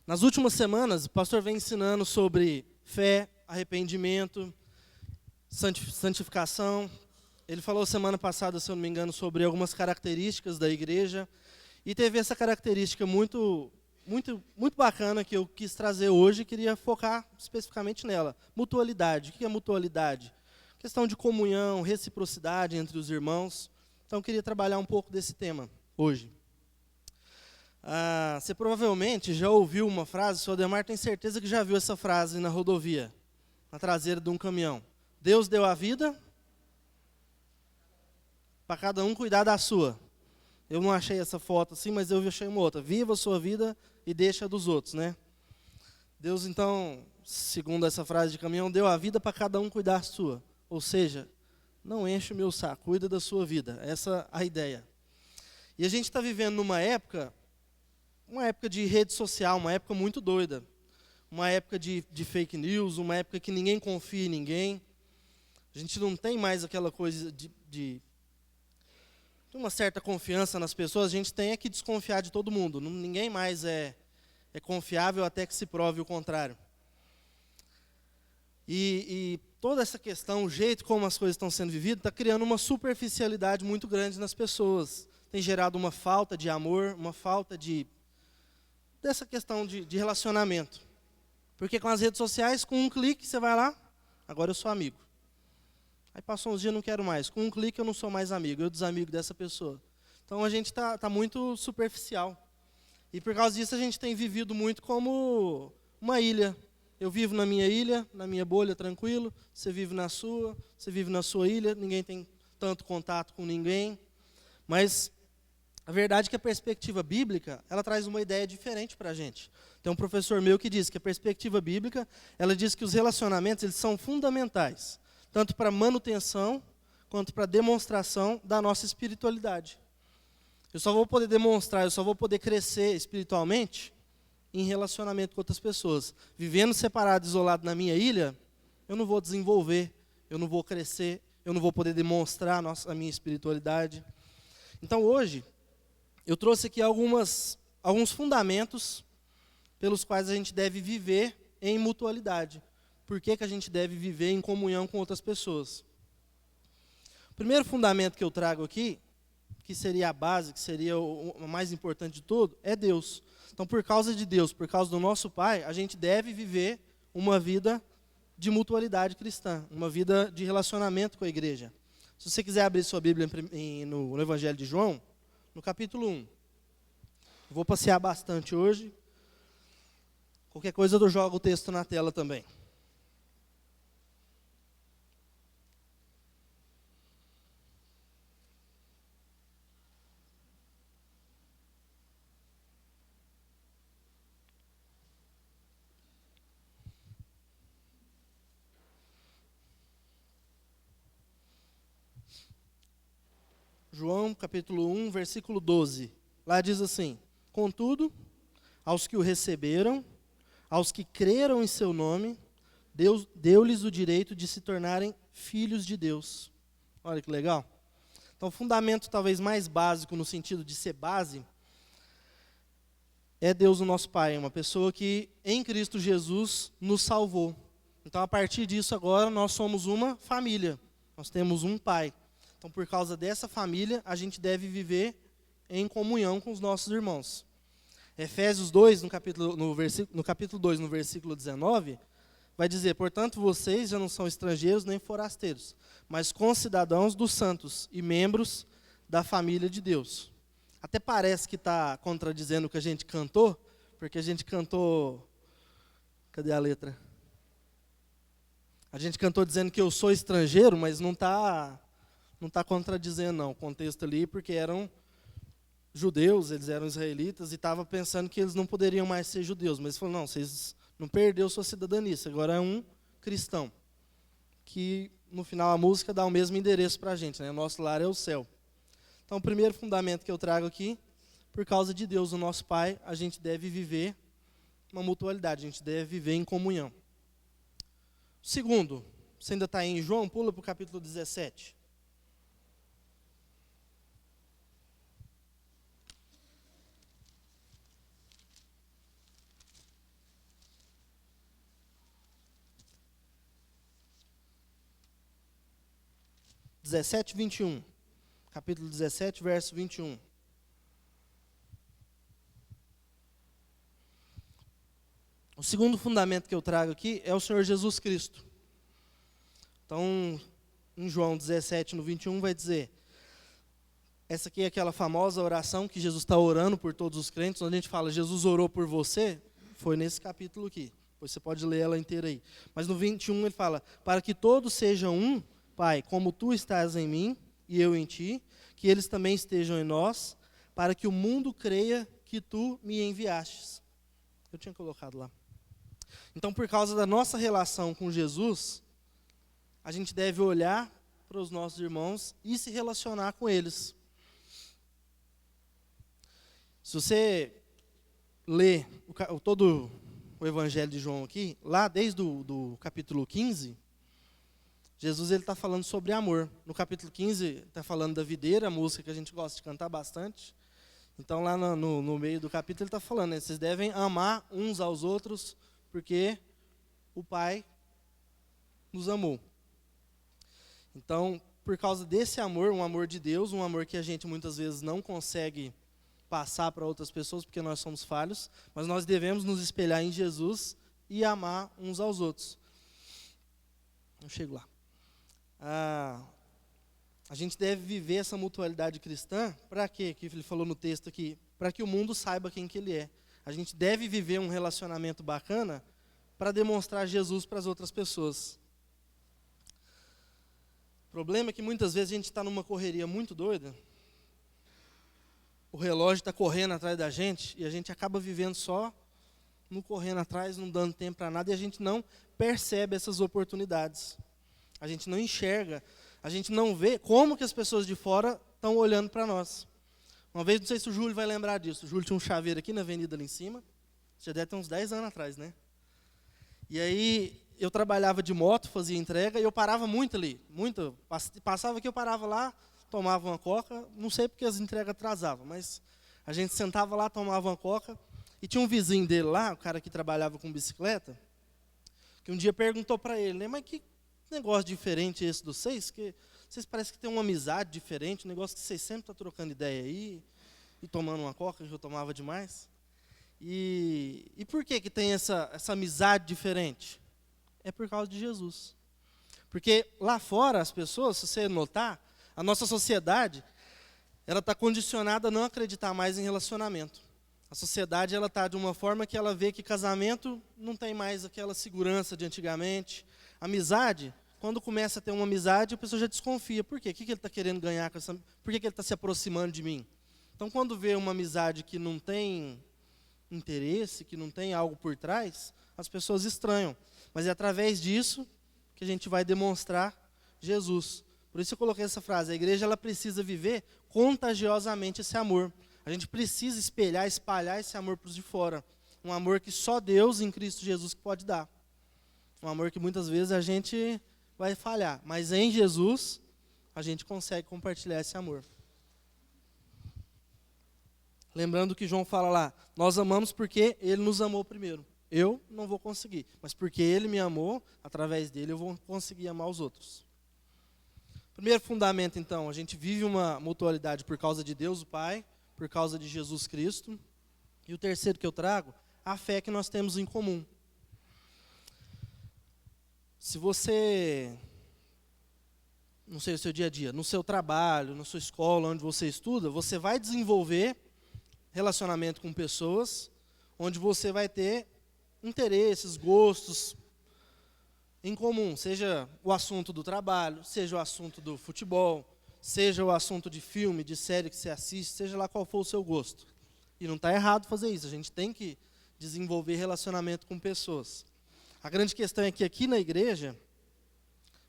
Nas últimas semanas, o pastor vem ensinando sobre fé, arrependimento, santificação. Ele falou semana passada, se eu não me engano, sobre algumas características da igreja. E teve essa característica muito bacana que eu quis trazer hoje e queria focar especificamente nela. Mutualidade. O que é mutualidade? Questão de comunhão, reciprocidade entre os irmãos. Então eu queria trabalhar um pouco desse tema hoje. Você provavelmente já ouviu uma frase, o senhor Ademar tem certeza que já viu essa frase na rodovia, na traseira de um caminhão. Deus deu a vida para cada um cuidar da sua. Eu não achei essa foto assim, mas eu achei uma outra. Viva a sua vida e deixa a dos outros, né? Deus, então, segundo essa frase de caminhão, deu a vida para cada um cuidar da sua. Ou seja, não enche o meu saco, cuida da sua vida. Essa é a ideia. E a gente está vivendo numa época de rede social, uma época muito doida. Uma época de fake news, uma época que ninguém confia em ninguém. A gente não tem mais aquela coisa de uma certa confiança nas pessoas, a gente tem que desconfiar de todo mundo. Ninguém mais é confiável até que se prove o contrário. E toda essa questão, o jeito como as coisas estão sendo vividas, está criando uma superficialidade muito grande nas pessoas. Tem gerado uma falta de amor, uma falta dessa questão de relacionamento. Porque com as redes sociais, com um clique, você vai lá, agora eu sou amigo. Aí passou uns dias, não quero mais. Com um clique eu não sou mais amigo, eu desamigo dessa pessoa. Então a gente está muito superficial. E por causa disso a gente tem vivido muito como uma ilha. Eu vivo na minha ilha, na minha bolha, tranquilo. Você vive na sua ilha, ninguém tem tanto contato com ninguém. Mas a verdade é que a perspectiva bíblica, ela traz uma ideia diferente para a gente. Tem um professor meu que diz que a perspectiva bíblica, ela diz que os relacionamentos eles são fundamentais, tanto para manutenção, quanto para demonstração da nossa espiritualidade. Eu só vou poder demonstrar, eu só vou poder crescer espiritualmente em relacionamento com outras pessoas. Vivendo separado, isolado na minha ilha, eu não vou desenvolver, eu não vou crescer, eu não vou poder demonstrar a minha espiritualidade. Então hoje, eu trouxe aqui alguns fundamentos pelos quais a gente deve viver em mutualidade. Por que a gente deve viver em comunhão com outras pessoas? O primeiro fundamento que eu trago aqui, que seria a base, que seria o mais importante de tudo, é Deus. Então, por causa de Deus, por causa do nosso Pai, a gente deve viver uma vida de mutualidade cristã, uma vida de relacionamento com a igreja. Se você quiser abrir sua Bíblia no Evangelho de João, no capítulo 1. Eu vou passear bastante hoje. Qualquer coisa eu jogo o texto na tela também. João, capítulo 1, versículo 12. Lá diz assim: Contudo, aos que o receberam, aos que creram em seu nome, Deus deu-lhes o direito de se tornarem filhos de Deus. Olha que legal. Então, o fundamento talvez mais básico, no sentido de ser base, é Deus o nosso Pai, uma pessoa que em Cristo Jesus nos salvou. Então, a partir disso agora, nós somos uma família, nós temos um Pai. Então, por causa dessa família, a gente deve viver em comunhão com os nossos irmãos. Efésios 2, no capítulo 2, no versículo 19, vai dizer: Portanto, vocês já não são estrangeiros nem forasteiros, mas concidadãos dos santos e membros da família de Deus. Até parece que está contradizendo o que a gente cantou, porque a gente cantou... Cadê a letra? A gente cantou dizendo que eu sou estrangeiro, mas não está contradizendo, não. O contexto ali, porque eram judeus, eles eram israelitas, e estava pensando que eles não poderiam mais ser judeus. Mas ele falou: não, vocês não perderam sua cidadania, você agora é um cristão. Que, no final, a música dá o mesmo endereço para a gente, né? O nosso lar é o céu. Então, o primeiro fundamento que eu trago aqui, por causa de Deus, o nosso Pai, a gente deve viver uma mutualidade, a gente deve viver em comunhão. Segundo, você ainda está em João, pula para o capítulo 17. 17, 21. Capítulo 17, verso 21. O segundo fundamento que eu trago aqui é o Senhor Jesus Cristo. Então, em João 17, no 21, vai dizer, essa aqui é aquela famosa oração que Jesus está orando por todos os crentes, onde a gente fala, Jesus orou por você, foi nesse capítulo aqui. Depois você pode ler ela inteira aí. Mas no 21 ele fala, para que todos sejam um, Pai, como tu estás em mim e eu em ti, que eles também estejam em nós, para que o mundo creia que tu me enviastes. Eu tinha colocado lá. Então, por causa da nossa relação com Jesus, a gente deve olhar para os nossos irmãos e se relacionar com eles. Se você ler todo o Evangelho de João aqui, lá desde o capítulo 15, Jesus está falando sobre amor. No capítulo 15 está falando da videira, a música que a gente gosta de cantar bastante. Então lá no meio do capítulo ele está falando, né, vocês devem amar uns aos outros, porque o Pai nos amou. Então, por causa desse amor, um amor de Deus, um amor que a gente muitas vezes não consegue passar para outras pessoas, porque nós somos falhos, mas nós devemos nos espelhar em Jesus e amar uns aos outros. Eu chego lá. A gente deve viver essa mutualidade cristã, para quê? Que ele falou no texto aqui, para que o mundo saiba quem que ele é. A gente deve viver um relacionamento bacana para demonstrar Jesus para as outras pessoas. O problema é que muitas vezes a gente está numa correria muito doida, o relógio está correndo atrás da gente e a gente acaba vivendo só no correndo atrás, não dando tempo para nada, e a gente não percebe essas oportunidades. A gente não enxerga, a gente não vê como que as pessoas de fora estão olhando para nós. Uma vez, não sei se o Júlio vai lembrar disso, o Júlio tinha um chaveiro aqui na avenida ali em cima, já deve ter uns 10 anos atrás, né? E aí, eu trabalhava de moto, fazia entrega, e eu parava muito ali, muito, passava aqui, eu parava lá, tomava uma coca, não sei porque as entregas atrasavam, mas a gente sentava lá, tomava uma coca, e tinha um vizinho dele lá, o cara que trabalhava com bicicleta, que um dia perguntou para ele, né, mas que negócio diferente esse dos vocês, que vocês parecem que tem uma amizade diferente, um negócio que vocês sempre estão trocando ideia aí, e tomando uma coca, que eu tomava demais. E por que tem essa amizade diferente? É por causa de Jesus. Porque lá fora, as pessoas, se você notar, a nossa sociedade, ela está condicionada a não acreditar mais em relacionamento. A sociedade está de uma forma que ela vê que casamento não tem mais aquela segurança de antigamente. Amizade, quando começa a ter uma amizade, a pessoa já desconfia. Por quê? O que ele está querendo ganhar com essa? Por que ele está se aproximando de mim? Então, quando vê uma amizade que não tem interesse, que não tem algo por trás, as pessoas estranham. Mas é através disso que a gente vai demonstrar Jesus. Por isso eu coloquei essa frase, a igreja ela precisa viver contagiosamente esse amor. A gente precisa espalhar esse amor para os de fora. Um amor que só Deus em Cristo Jesus pode dar. Um amor que muitas vezes a gente vai falhar, mas em Jesus a gente consegue compartilhar esse amor. Lembrando que João fala lá, nós amamos porque Ele nos amou primeiro. Eu não vou conseguir, mas porque Ele me amou, através dele eu vou conseguir amar os outros. Primeiro fundamento, então, a gente vive uma mutualidade por causa de Deus, o Pai, por causa de Jesus Cristo. E o terceiro que eu trago, a fé que nós temos em comum. Se você, não sei, o seu dia a dia, no seu trabalho, na sua escola, onde você estuda, você vai desenvolver relacionamento com pessoas, onde você vai ter interesses, gostos em comum, seja o assunto do trabalho, seja o assunto do futebol, seja o assunto de filme, de série que você assiste, seja lá qual for o seu gosto. E não está errado fazer isso, a gente tem que desenvolver relacionamento com pessoas. A grande questão é que aqui na igreja,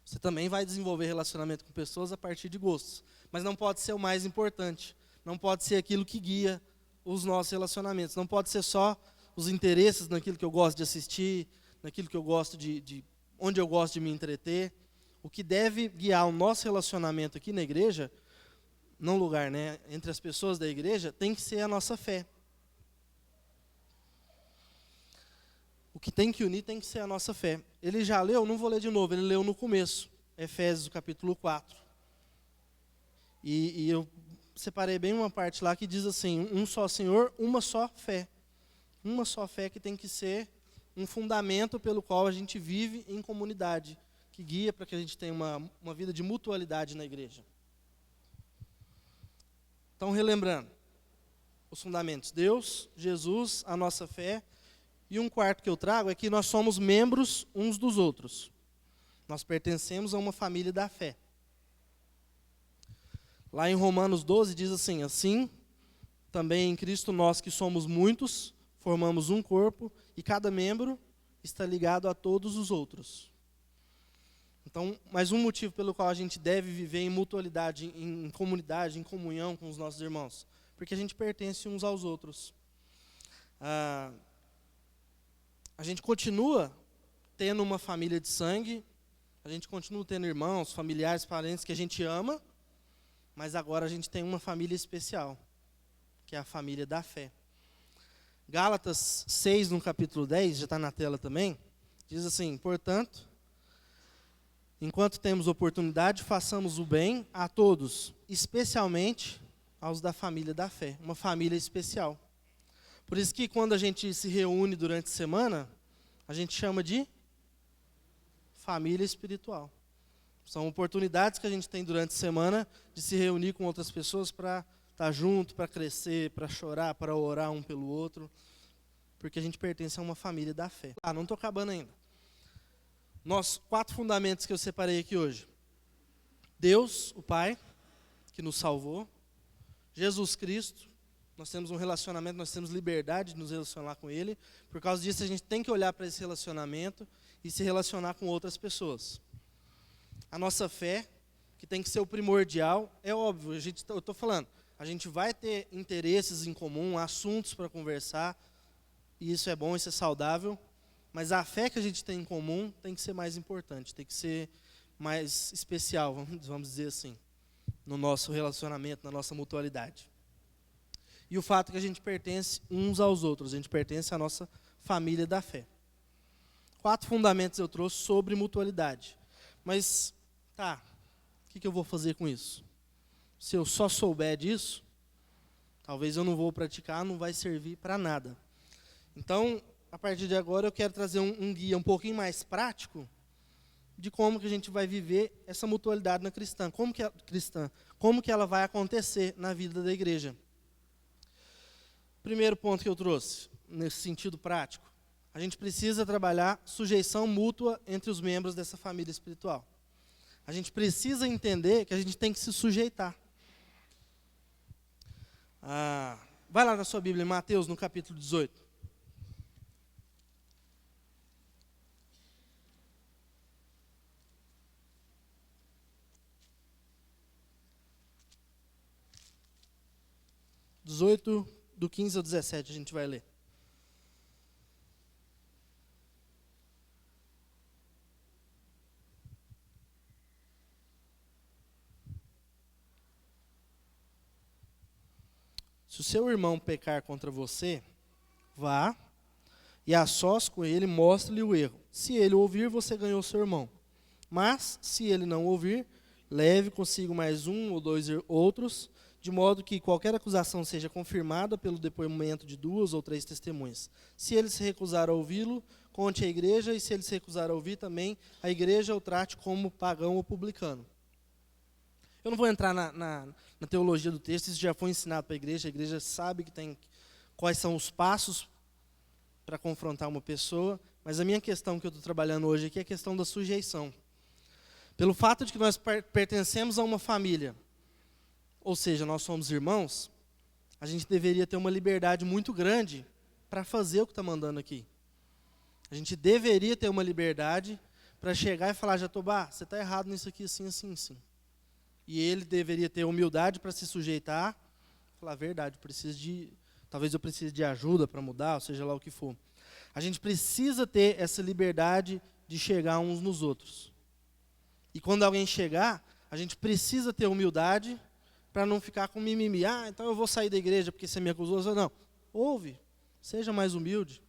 você também vai desenvolver relacionamento com pessoas a partir de gostos, mas não pode ser o mais importante, não pode ser aquilo que guia os nossos relacionamentos, não pode ser só os interesses naquilo que eu gosto de assistir, naquilo que eu gosto onde eu gosto de me entreter. O que deve guiar o nosso relacionamento aqui na igreja, num lugar, né, entre as pessoas da igreja, tem que ser a nossa fé. O que tem que unir tem que ser a nossa fé. Ele já leu, não vou ler de novo, ele leu no começo, Efésios capítulo 4. E eu separei bem uma parte lá que diz assim, um só Senhor, uma só fé. Uma só fé que tem que ser um fundamento pelo qual a gente vive em comunidade, que guia para que a gente tenha uma vida de mutualidade na igreja. Então, relembrando, os fundamentos, Deus, Jesus, a nossa fé, e um quarto que eu trago é que nós somos membros uns dos outros. Nós pertencemos a uma família da fé. Lá em Romanos 12 diz assim, assim, também em Cristo nós que somos muitos, formamos um corpo, e cada membro está ligado a todos os outros. Então, mais um motivo pelo qual a gente deve viver em mutualidade, em comunidade, em comunhão com os nossos irmãos. Porque a gente pertence uns aos outros. A gente continua tendo uma família de sangue, a gente continua tendo irmãos, familiares, parentes que a gente ama, mas agora a gente tem uma família especial, que é a família da fé. Gálatas 6, no capítulo 10, já está na tela também, diz assim, portanto, enquanto temos oportunidade, façamos o bem a todos, especialmente aos da família da fé, uma família especial. Por isso que quando a gente se reúne durante a semana, a gente chama de família espiritual. São oportunidades que a gente tem durante a semana de se reunir com outras pessoas para estar junto, para crescer, para chorar, para orar um pelo outro, porque a gente pertence a uma família da fé. Não estou acabando ainda. 4 fundamentos que eu separei aqui hoje. Deus, o Pai, que nos salvou. Jesus Cristo, nós temos um relacionamento, nós temos liberdade de nos relacionar com Ele. Por causa disso, a gente tem que olhar para esse relacionamento e se relacionar com outras pessoas. A nossa fé, que tem que ser o primordial, é óbvio, eu estou falando, a gente vai ter interesses em comum, assuntos para conversar, e isso é bom, isso é saudável, mas a fé que a gente tem em comum tem que ser mais importante, tem que ser mais especial, vamos dizer assim, no nosso relacionamento, na nossa mutualidade. E o fato que a gente pertence uns aos outros, a gente pertence à nossa família da fé. 4 fundamentos eu trouxe sobre mutualidade. Mas, o que eu vou fazer com isso? Se eu só souber disso, talvez eu não vou praticar, não vai servir para nada. Então, a partir de agora, eu quero trazer um guia um pouquinho mais prático de como que a gente vai viver essa mutualidade na cristã. Como que ela vai acontecer na vida da igreja. Primeiro ponto que eu trouxe, nesse sentido prático. A gente precisa trabalhar sujeição mútua entre os membros dessa família espiritual. A gente precisa entender que a gente tem que se sujeitar. Vai lá na sua Bíblia, em Mateus, no capítulo 18. Do 15 ao 17 a gente vai ler. Se o seu irmão pecar contra você, vá e a sós com ele mostre-lhe o erro. Se ele ouvir, você ganhou seu irmão. Mas, se ele não ouvir, leve consigo mais 1 ou 2 outros, de modo que qualquer acusação seja confirmada pelo depoimento de 2 ou 3 testemunhas. Se ele se recusar a ouvi-lo, conte à igreja, e se ele se recusar a ouvir também, a igreja o trate como pagão ou publicano. Eu não vou entrar na teologia do texto, isso já foi ensinado para a igreja sabe quais são os passos para confrontar uma pessoa, mas a minha questão que eu estou trabalhando hoje aqui é a questão da sujeição. Pelo fato de que nós pertencemos a uma família, ou seja, nós somos irmãos, a gente deveria ter uma liberdade muito grande para fazer o que está mandando aqui. A gente deveria ter uma liberdade para chegar e falar, Jatobá, você está errado nisso aqui, assim, assim, assim. E ele deveria ter humildade para se sujeitar, falar a verdade, talvez eu precise de ajuda para mudar, ou seja lá o que for. A gente precisa ter essa liberdade de chegar uns nos outros. E quando alguém chegar, a gente precisa ter humildade para não ficar com mimimi. Então eu vou sair da igreja porque você me acusou. Não, ouve, seja mais humilde.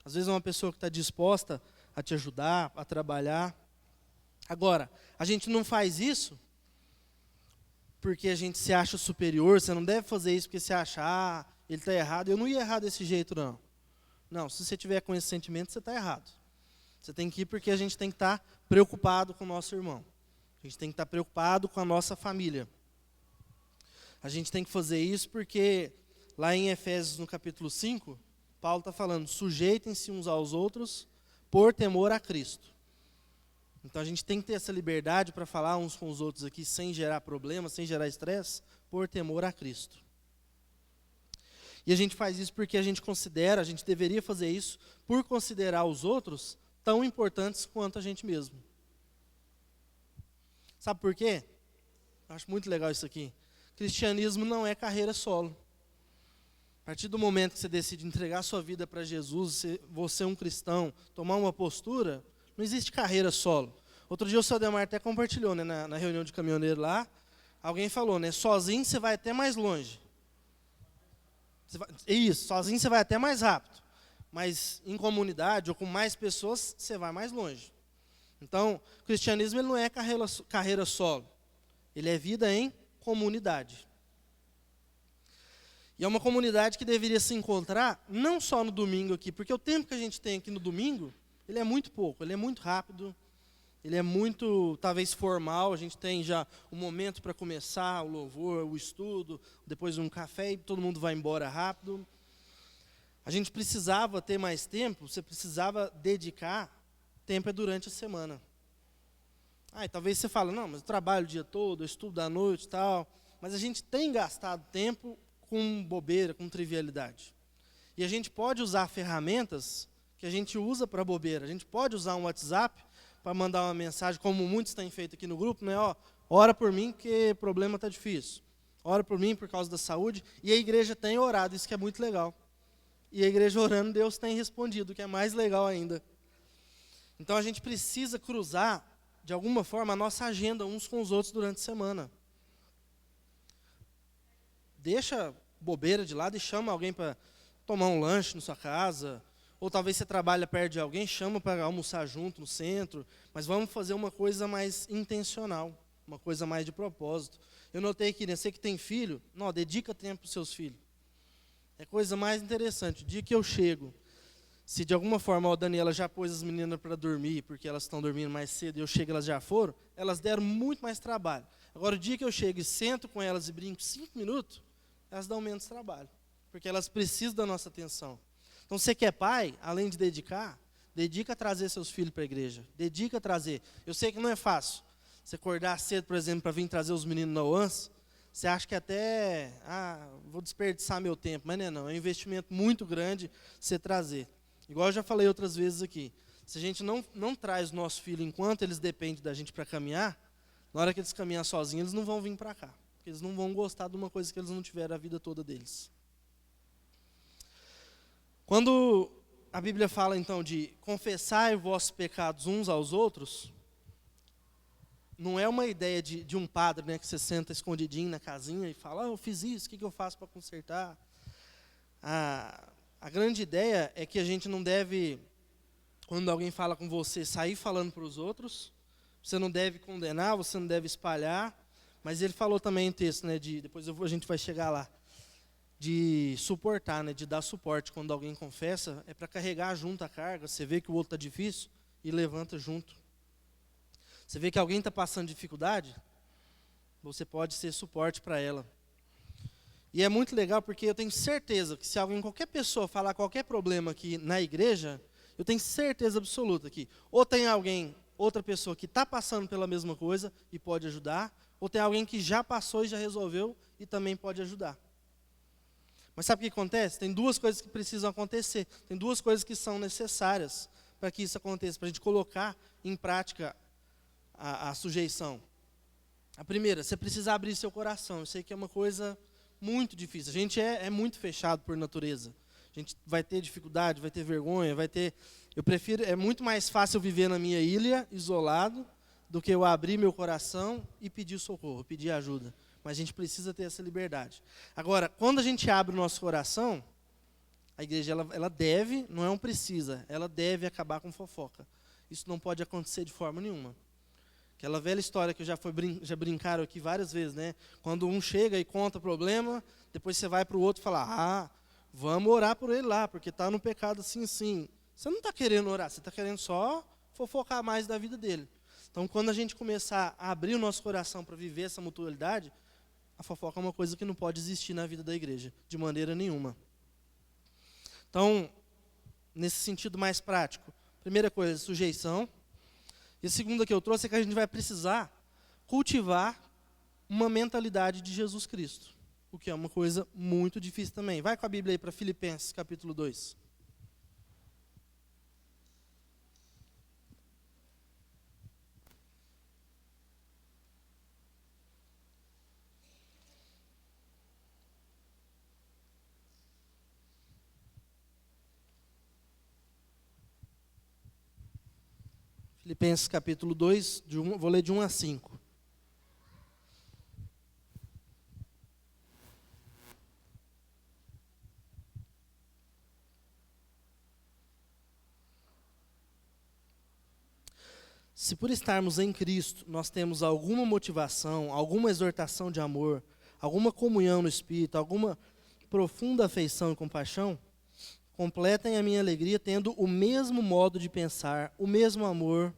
Às vezes é uma pessoa que está disposta a te ajudar, a trabalhar. Agora, a gente não faz isso porque a gente se acha superior, você não deve fazer isso porque você acha, ele está errado. Eu não ia errar desse jeito, não. Não, se você tiver com esse sentimento, você está errado. Você tem que ir porque a gente tem que estar preocupado com o nosso irmão. A gente tem que estar preocupado com a nossa família. A gente tem que fazer isso porque, lá em Efésios, no capítulo 5, Paulo está falando, sujeitem-se uns aos outros por temor a Cristo. Então a gente tem que ter essa liberdade para falar uns com os outros aqui, sem gerar problemas, sem gerar estresse, por temor a Cristo. E a gente faz isso porque a gente deveria fazer isso por considerar os outros tão importantes quanto a gente mesmo. Sabe por quê? Acho muito legal isso aqui. Cristianismo não é carreira solo. A partir do momento que você decide entregar a sua vida para Jesus, você é um cristão, tomar uma postura, não existe carreira solo. Outro dia o seu Ademar até compartilhou, né, na reunião de caminhoneiro lá, alguém falou, né, sozinho você vai até mais longe. Sozinho você vai até mais rápido. Mas em comunidade ou com mais pessoas, você vai mais longe. Então, o cristianismo ele não é carreira solo. Ele é vida em comunidade. E é uma comunidade que deveria se encontrar não só no domingo aqui, porque o tempo que a gente tem aqui no domingo, ele é muito pouco, ele é muito rápido, ele é muito, talvez, formal. A gente tem já um momento para começar, o louvor, o estudo, depois um café e todo mundo vai embora rápido. A gente precisava ter mais tempo, você precisava dedicar tempo durante a semana. E talvez você fale, não, mas eu trabalho o dia todo, eu estudo à noite e tal, mas a gente tem gastado tempo com bobeira, com trivialidade. E a gente pode usar ferramentas que a gente usa para bobeira. A gente pode usar um WhatsApp para mandar uma mensagem, como muitos têm feito aqui no grupo, né? Ora por mim porque o problema está difícil. Ora por mim por causa da saúde. E a igreja tem orado, isso que é muito legal. E a igreja orando, Deus tem respondido, que é mais legal ainda. Então a gente precisa cruzar, de alguma forma, a nossa agenda uns com os outros durante a semana. Deixa bobeira de lado e chama alguém para tomar um lanche na sua casa. Ou talvez você trabalha perto de alguém, chama para almoçar junto no centro. Mas vamos fazer uma coisa mais intencional, uma coisa mais de propósito. Eu notei que, né, você que tem filho, não, dedica tempo para os seus filhos. É a coisa mais interessante. O dia que eu chego, se de alguma forma a Daniela já pôs as meninas para dormir, porque elas estão dormindo mais cedo, e eu chego e elas já foram, elas deram muito mais trabalho. Agora, o dia que eu chego e sento com elas e brinco 5 minutos, elas dão menos trabalho, porque elas precisam da nossa atenção. Então, você que é pai, além de dedica a trazer seus filhos para a igreja. Dedica a trazer. Eu sei que não é fácil. Você acordar cedo, por exemplo, para vir trazer os meninos na UANS, você acha que até, vou desperdiçar meu tempo, mas não. É um investimento muito grande você trazer. Igual eu já falei outras vezes aqui. Se a gente não traz o nosso filho enquanto eles dependem da gente para caminhar, na hora que eles caminhar sozinhos, eles não vão vir para cá. Porque eles não vão gostar de uma coisa que eles não tiveram a vida toda deles. Quando a Bíblia fala, então, de confessar os vossos pecados uns aos outros, não é uma ideia de um padre, né, que você senta escondidinho na casinha e fala, eu fiz isso, o que eu faço para consertar? A grande ideia é que a gente não deve, quando alguém fala com você, sair falando para os outros. Você não deve condenar, você não deve espalhar. Mas ele falou também em texto, né, depois a gente vai chegar lá, de suportar, né, de dar suporte. Quando alguém confessa, é para carregar junto a carga. Você vê que o outro está difícil e levanta junto. Você vê que alguém está passando dificuldade, você pode ser suporte para ela. E é muito legal porque eu tenho certeza que se qualquer pessoa falar qualquer problema aqui na igreja, eu tenho certeza absoluta que ou tem outra pessoa que está passando pela mesma coisa e pode ajudar, ou tem alguém que já passou e já resolveu e também pode ajudar. Mas sabe o que acontece? Tem duas coisas que precisam acontecer. Tem duas coisas que são necessárias para que isso aconteça, para a gente colocar em prática a sujeição. A primeira, você precisa abrir seu coração. Eu sei que é uma coisa muito difícil. A gente é muito fechado por natureza. A gente vai ter dificuldade, vai ter vergonha, é muito mais fácil viver na minha ilha, isolado, do que eu abrir meu coração e pedir socorro, pedir ajuda. Mas a gente precisa ter essa liberdade. Agora, quando a gente abre o nosso coração, a igreja ela deve, não é ela deve acabar com fofoca. Isso não pode acontecer de forma nenhuma. Aquela velha história que já brincaram aqui várias vezes, né? Quando um chega e conta problema, depois você vai para o outro e fala, vamos orar por ele lá, porque está no pecado assim, assim. Você não está querendo orar, você está querendo só fofocar mais da vida dele. Então, quando a gente começar a abrir o nosso coração para viver essa mutualidade, a fofoca é uma coisa que não pode existir na vida da igreja, de maneira nenhuma. Então, nesse sentido mais prático, primeira coisa, sujeição. E a segunda que eu trouxe é que a gente vai precisar cultivar uma mentalidade de Jesus Cristo, o que é uma coisa muito difícil também. Vai com a Bíblia aí para Filipenses, capítulo 2. Filipenses capítulo 2, vou ler de 1 a 5. Se por estarmos em Cristo, nós temos alguma motivação, alguma exortação de amor, alguma comunhão no Espírito, alguma profunda afeição e compaixão, completem a minha alegria tendo o mesmo modo de pensar, o mesmo amor,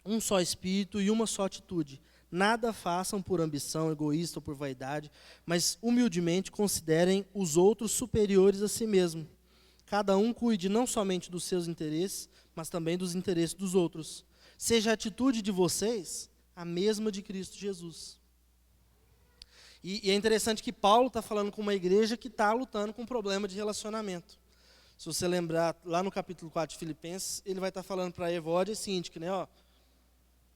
um só Espírito e uma só atitude. Nada façam por ambição egoísta ou por vaidade, mas humildemente considerem os outros superiores a si mesmo. Cada um cuide não somente dos seus interesses, mas também dos interesses dos outros. Seja a atitude de vocês a mesma de Cristo Jesus. E é interessante que Paulo está falando com uma igreja que está lutando com um problema de relacionamento. Se você lembrar, lá no capítulo 4 de Filipenses, ele vai estar falando para Evódia e Síntique, né,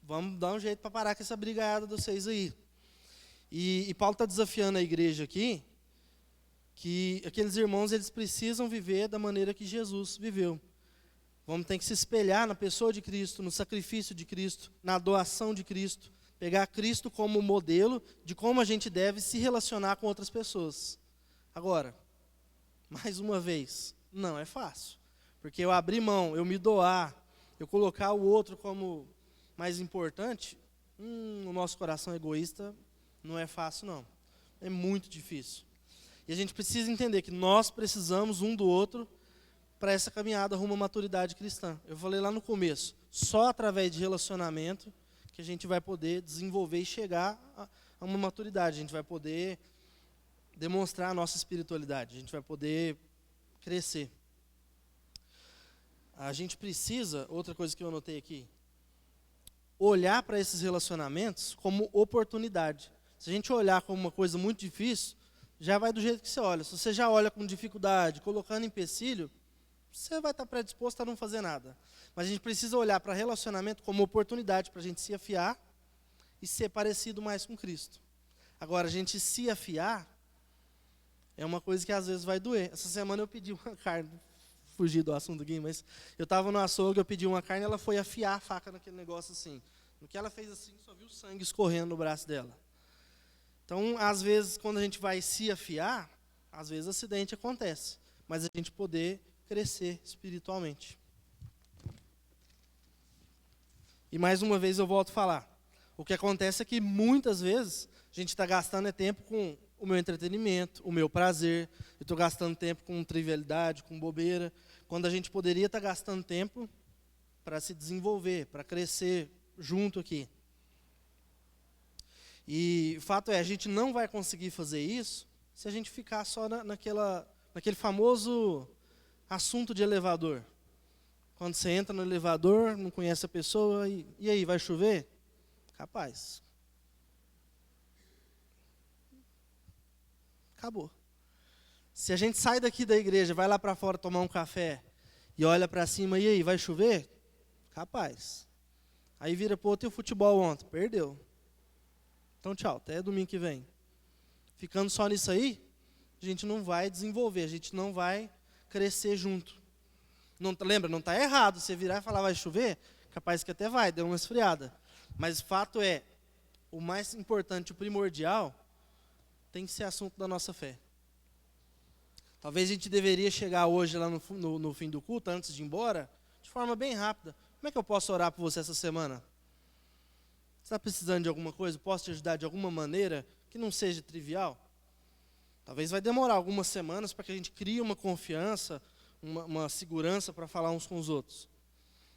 vamos dar um jeito para parar com essa brigaiada de vocês aí. E Paulo está desafiando a igreja aqui, que aqueles irmãos eles precisam viver da maneira que Jesus viveu. Vamos ter que se espelhar na pessoa de Cristo, no sacrifício de Cristo, na doação de Cristo, pegar Cristo como modelo de como a gente deve se relacionar com outras pessoas. Agora, mais uma vez, não é fácil, porque eu abrir mão, eu me doar, eu colocar o outro como mais importante, o nosso coração egoísta não é fácil não, é muito difícil. E a gente precisa entender que nós precisamos um do outro para essa caminhada rumo à maturidade cristã. Eu falei lá no começo, só através de relacionamento que a gente vai poder desenvolver e chegar a uma maturidade. A gente vai poder demonstrar a nossa espiritualidade, a gente vai poder crescer. A gente precisa, outra coisa que eu anotei aqui, olhar para esses relacionamentos como oportunidade. Se a gente olhar como uma coisa muito difícil, já vai do jeito que você olha. Se você já olha com dificuldade, colocando empecilho, você vai estar predisposto a não fazer nada. Mas a gente precisa olhar para relacionamento como oportunidade para a gente se afiar e ser parecido mais com Cristo. Agora, a gente se afiar é uma coisa que às vezes vai doer. Essa semana eu pedi uma carne, fugir do assunto aqui, mas eu estava no açougue, eu pedi uma carne, ela foi afiar a faca naquele negócio assim. No que ela fez assim, só viu sangue escorrendo no braço dela. Então, às vezes, quando a gente vai se afiar, às vezes acidente acontece, mas a gente poder crescer espiritualmente. E mais uma vez eu volto a falar. O que acontece é que muitas vezes a gente está gastando tempo com o meu entretenimento, o meu prazer. Eu estou gastando tempo com trivialidade, com bobeira, quando a gente poderia estar gastando tempo para se desenvolver, para crescer junto aqui. E o fato é, a gente não vai conseguir fazer isso se a gente ficar só naquele famoso assunto de elevador. Quando você entra no elevador, não conhece a pessoa, e aí, vai chover? Capaz. Acabou. Se a gente sai daqui da igreja, vai lá para fora tomar um café, e olha para cima, e aí, vai chover? Capaz. Aí vira para o outro, e o futebol ontem? Perdeu. Então tchau, até domingo que vem. Ficando só nisso aí, a gente não vai desenvolver, a gente não vai crescer junto. Não, lembra, não está errado você virar e falar vai chover, capaz que até vai, deu uma esfriada. Mas o fato é, o mais importante, o primordial, tem que ser assunto da nossa fé. Talvez a gente deveria chegar hoje lá no fim do culto, antes de ir embora, de forma bem rápida. Como é que eu posso orar por você essa semana? Você está precisando de alguma coisa? Posso te ajudar de alguma maneira que não seja trivial? Talvez vai demorar algumas semanas para que a gente crie uma confiança, uma segurança para falar uns com os outros.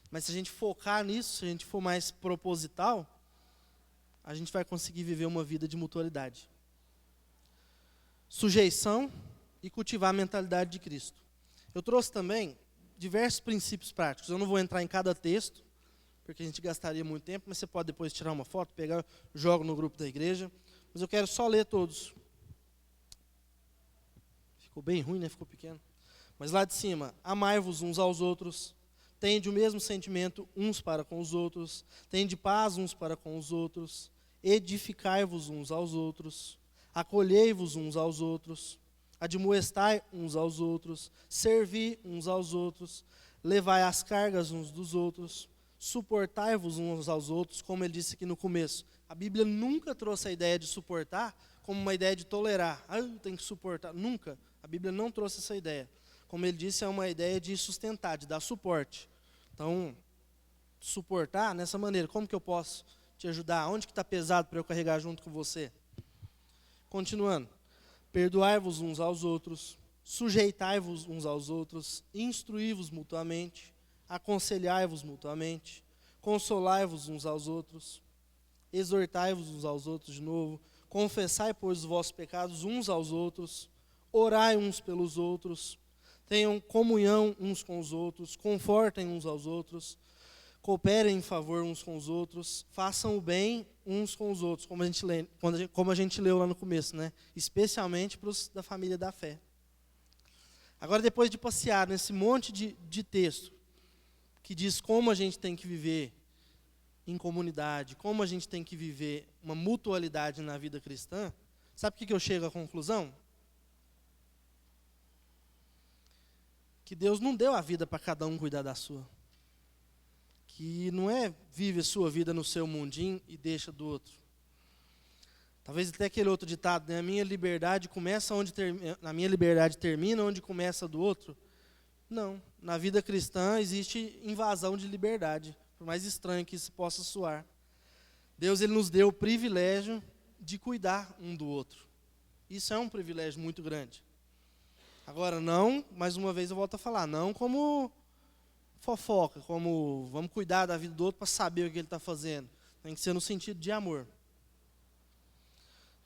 Mas se a gente focar nisso, se a gente for mais proposital, a gente vai conseguir viver uma vida de mutualidade. Sujeição e cultivar a mentalidade de Cristo. Eu trouxe também diversos princípios práticos. Eu não vou entrar em cada texto, porque a gente gastaria muito tempo, mas você pode depois tirar uma foto, pegar, jogo no grupo da igreja. Mas eu quero só ler todos. Ficou bem ruim, né? Ficou pequeno. Mas lá de cima, amai-vos uns aos outros, tende o mesmo sentimento uns para com os outros, tende paz uns para com os outros, edificai-vos uns aos outros, acolhei-vos uns aos outros, admoestai uns aos outros, servi uns aos outros, levai as cargas uns dos outros, suportai-vos uns aos outros, como ele disse aqui no começo. A Bíblia nunca trouxe a ideia de suportar como uma ideia de tolerar. Eu tenho que suportar. Nunca. A Bíblia não trouxe essa ideia. Como ele disse, é uma ideia de sustentar, de dar suporte. Então, suportar nessa maneira. Como que eu posso te ajudar? Onde que está pesado para eu carregar junto com você? Continuando. Perdoai-vos uns aos outros, sujeitai-vos uns aos outros, instruí-vos mutuamente, aconselhai-vos mutuamente, consolai-vos uns aos outros, exortai-vos uns aos outros de novo, confessai, pois, os vossos pecados uns aos outros, orai uns pelos outros, tenham comunhão uns com os outros, confortem uns aos outros, cooperem em favor uns com os outros, façam o bem uns com os outros, como a gente leu lá no começo, né? Especialmente para os da família da fé. Agora, depois de passear nesse monte de texto, que diz como a gente tem que viver em comunidade, como a gente tem que viver uma mutualidade na vida cristã, sabe o que eu chego à conclusão? Que Deus não deu a vida para cada um cuidar da sua. Que não é vive a sua vida no seu mundinho e deixa do outro. Talvez até aquele outro ditado, né? A minha liberdade começa onde a minha liberdade termina onde começa a do outro. Não, na vida cristã existe invasão de liberdade, por mais estranho que isso possa soar. Deus ele nos deu o privilégio de cuidar um do outro. Isso é um privilégio muito grande. Agora, não, mais uma vez eu volto a falar, não como fofoca, como vamos cuidar da vida do outro para saber o que ele está fazendo. Tem que ser no sentido de amor.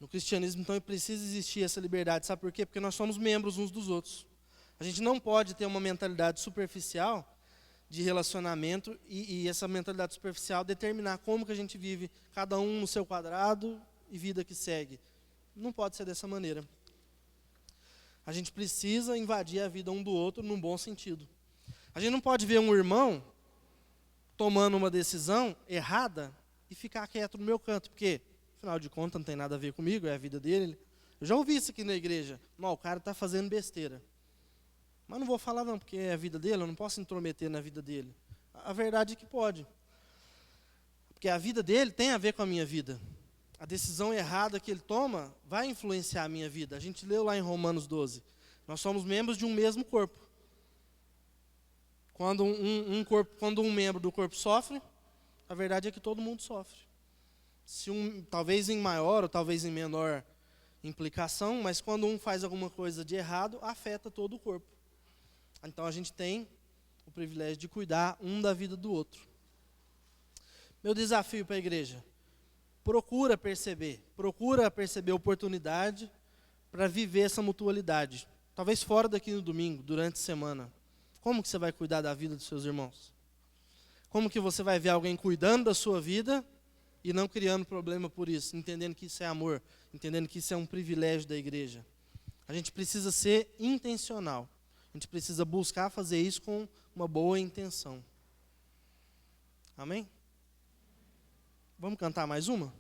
No cristianismo, então, precisa existir essa liberdade. Sabe por quê? Porque nós somos membros uns dos outros. A gente não pode ter uma mentalidade superficial de relacionamento e essa mentalidade superficial determinar como que a gente vive, cada um no seu quadrado e vida que segue. Não pode ser dessa maneira. A gente precisa invadir a vida um do outro num bom sentido. A gente não pode ver um irmão tomando uma decisão errada e ficar quieto no meu canto, porque, afinal de contas, não tem nada a ver comigo, é a vida dele. Eu já ouvi isso aqui na igreja. Não, o cara está fazendo besteira. Mas não vou falar não, porque é a vida dele, eu não posso intrometer na vida dele. A verdade é que pode. Porque a vida dele tem a ver com a minha vida. A decisão errada que ele toma vai influenciar a minha vida. A gente leu lá em Romanos 12. Nós somos membros de um mesmo corpo. Quando um membro do corpo sofre, a verdade é que todo mundo sofre. Talvez em maior ou talvez em menor implicação, mas quando um faz alguma coisa de errado, afeta todo o corpo. Então a gente tem o privilégio de cuidar um da vida do outro. Meu desafio para a igreja: procura perceber oportunidade para viver essa mutualidade. Talvez fora daqui no domingo, durante a semana. Como que você vai cuidar da vida dos seus irmãos? Como que você vai ver alguém cuidando da sua vida e não criando problema por isso, entendendo que isso é amor, entendendo que isso é um privilégio da igreja? A gente precisa ser intencional. A gente precisa buscar fazer isso com uma boa intenção. Amém? Vamos cantar mais uma?